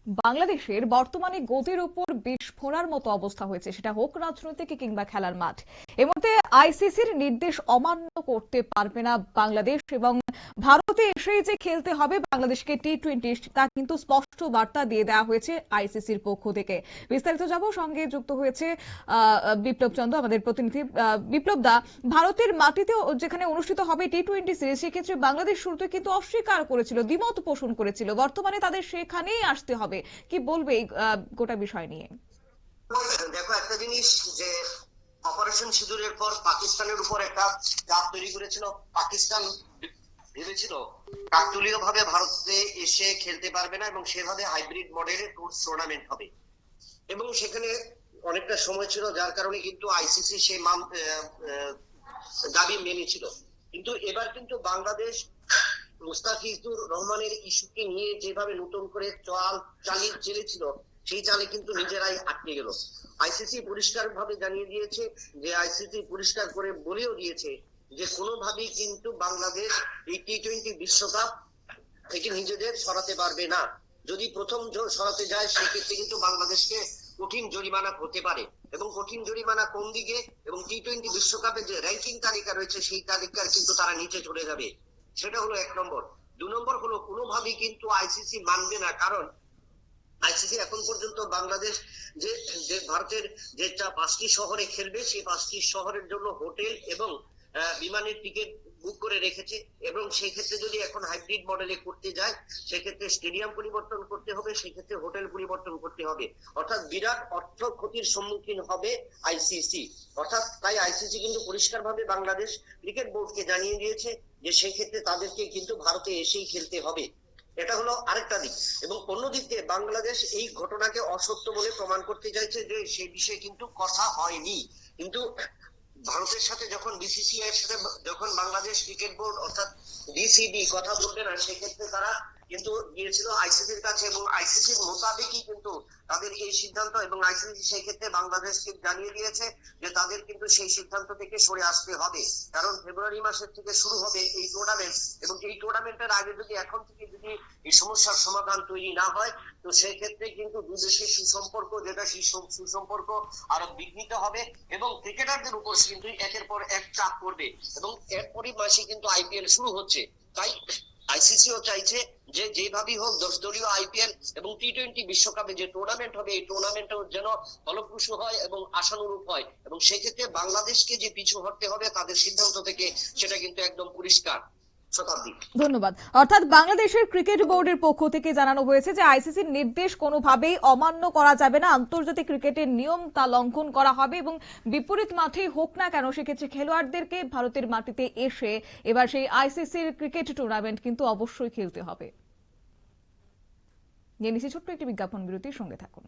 বাংলাদেশের বর্তমানে গতির উপর বিস্ফোরার মতো অবস্থা হয়েছে, সেটা হোক রাজনৈতিক কিংবা খেলার মাঠ। এর মধ্যে আইসিসির নির্দেশ অমান্য করতে পারবে না বাংলাদেশ, এবং ভারতে এসেই যে খেলতে হবে বাংলাদেশকে টি-20, তা কিন্তু স্পষ্ট বার্তা দিয়ে দেওয়া হয়েছে আইসিসির পক্ষ থেকে। বিস্তারিত যাব, সঙ্গে যুক্ত হয়েছে বিপ্লব চন্দ্র, আমাদের প্রতিনিধি। বিপ্লব দা, ভারতের মাটিতেও যেখানে অনুষ্ঠিত হবে টি-20 সিরিজ, সেক্ষেত্রে বাংলাদেশ শুরুতে কিন্তু অস্বীকার করেছিল, দ্বিমত পোষণ করেছিল। বর্তমানে তাদের সেখানেই আসতে হবে, কি বলবে এই গোটা বিষয় নিয়ে? দেখো, একটা জিনিস যে অপারেশন সিঁদুরের পর পাকিস্তানের উপর একটা চাপ তৈরি করেছিল। পাকিস্তান ভেবেছিল কাকতালীয় ভাবে ভারতে এসে খেলতে পারবে না এবং সেভাবে হাইব্রিড মডেলের টুর্নামেন্ট হবে, এবং সেখানে অনেকটা সময় ছিল, যার কারণে কিন্তু আইসিসি সেই দাবি মেনেছিল। কিন্তু এবার কিন্তু বাংলাদেশ মুস্তাফিজুর রহমানের ইস্যুকে নিয়ে যেভাবে নতুন করে চালিয়ে চেলেছিল, সেই চালে কিন্তু নিজেরাই আটকে গেল। আইসিসি পরিষ্কার ভাবে জানিয়ে দিয়েছে, যে আইসিসি পরিষ্কার করে বলেও দিয়েছে যে কোনোভাবেই কিন্তু বাংলাদেশ এই টি-20 বিশ্বকাপ থেকে নিজেদের সরাতে পারবে না। যদি প্রথম সরাতে যায়, সেক্ষেত্রে কিন্তু বাংলাদেশকে কঠিন জরিমানা হতে পারে, এবং কঠিন জরিমানা কোন দিকে, এবং টি-20 বিশ্বকাপে যে র্যাঙ্কিং তালিকা রয়েছে সেই তালিকার কিন্তু তারা নিচে চলে যাবে। সেটা হলো 1 নম্বর। 2 নম্বর হলো, কোনোভাবেই কিন্তু আইসিসি মানবে না, কারণ আইসিসি এখন পর্যন্ত বাংলাদেশ যে ভারতের যে 5টি শহরে খেলবে, সেই 5টি শহরের জন্য হোটেল এবং বিমানের টিকিট বুক করে রেখেছে, এবং সেই ক্ষেত্রে যদি এখন হাইব্রিড মডেলে করতে যায়, সেক্ষেত্রে স্টেডিয়াম পরিবর্তন করতে হবে, সেক্ষেত্রে হোটেল পরিবর্তন করতে হবে, অর্থাৎ বিরাট অর্থ ক্ষতির সম্মুখীন হবে আইসিসি। অর্থাৎ তাই আইসিসি কিন্তু পরিষ্কারভাবে বাংলাদেশ ক্রিকেট বোর্ডকে জানিয়ে দিয়েছে যে সেই ক্ষেত্রে তাদেরকে কিন্তু ভারতে এসেই খেলতে হবে। এটা হলো আরেকটা দিক। এবং অন্যদিক দিয়ে বাংলাদেশ এই ঘটনাকে অসত্য বলে প্রমাণ করতে চাইছে, যে সেই বিষয়ে কিন্তু কথা হয়নি। কিন্তু ভারতের সাথে যখন বিসিসিআই এর সাথে যখন বাংলাদেশ ক্রিকেট বোর্ড অর্থাৎ বিসিবি কথা বলবে না, সেক্ষেত্রে তারা কিন্তু গিয়েছিল আইসিসির কাছে, এবং আইসিসির মোতাবেকই কিন্তু তাদের এই সিদ্ধান্ত, এবং আইসিসি সেই ক্ষেত্রে বাংলাদেশকে জানিয়ে দিয়েছে যে তাদের কিন্তু সেই সিদ্ধান্ত থেকে সরে আসতে হবে, কারণ ফেব্রুয়ারি মাসের থেকে শুরু হবে এই টুর্নামেন্ট, এবং এই টুর্নামেন্টের আগে যদি এখন থেকে যদি এই সমস্যার সমাধান তৈরি না হয়, তো সেই ক্ষেত্রে কিন্তু দুই দেশের সুসম্পর্ক, যেটা সেই সুসম্পর্ক আরো বিঘ্নিত হবে, এবং ক্রিকেটারদের উপর কিন্তু একের পর এক চাপ পড়বে, এবং এরপরই মাসে কিন্তু আইপিএল শুরু হচ্ছে। তাই আইসিসিও চাইছে যে যেভাবেই হোক 10 দলীয় আইপিএল এবং টি-20 বিশ্বকাপে যে টুর্নামেন্ট হবে, এই টুর্নামেন্টও যেন ফলপ্রসূ হয় এবং আশানুরূপ হয়, এবং সেক্ষেত্রে বাংলাদেশকে যে পিছু হটতে হবে তাদের সিদ্ধান্ত থেকে, সেটা কিন্তু একদম পরিষ্কার। ধন্যবাদ। অর্থাৎ বাংলাদেশের ক্রিকেট বোর্ডের পক্ষ থেকে জানানো হয়েছে যে আইসিসির নির্দেশ কোনোভাবেই অমান্য করা যাবে না, আন্তর্জাতিক ক্রিকেটের নিয়ম তা লঙ্ঘন করা হবে, এবং বিপরীত মাঠেই হোক না কেন সেক্ষেত্রে খেলোয়াড়দেরকে ভারতের মাটিতে এসে এবার সেই আইসিসির ক্রিকেট টুর্নামেন্ট কিন্তু অবশ্যই খেলতে হবে। নিয়ে নিচ্ছি ছোট্ট একটি বিজ্ঞাপন বিরতির, সঙ্গে থাকুন।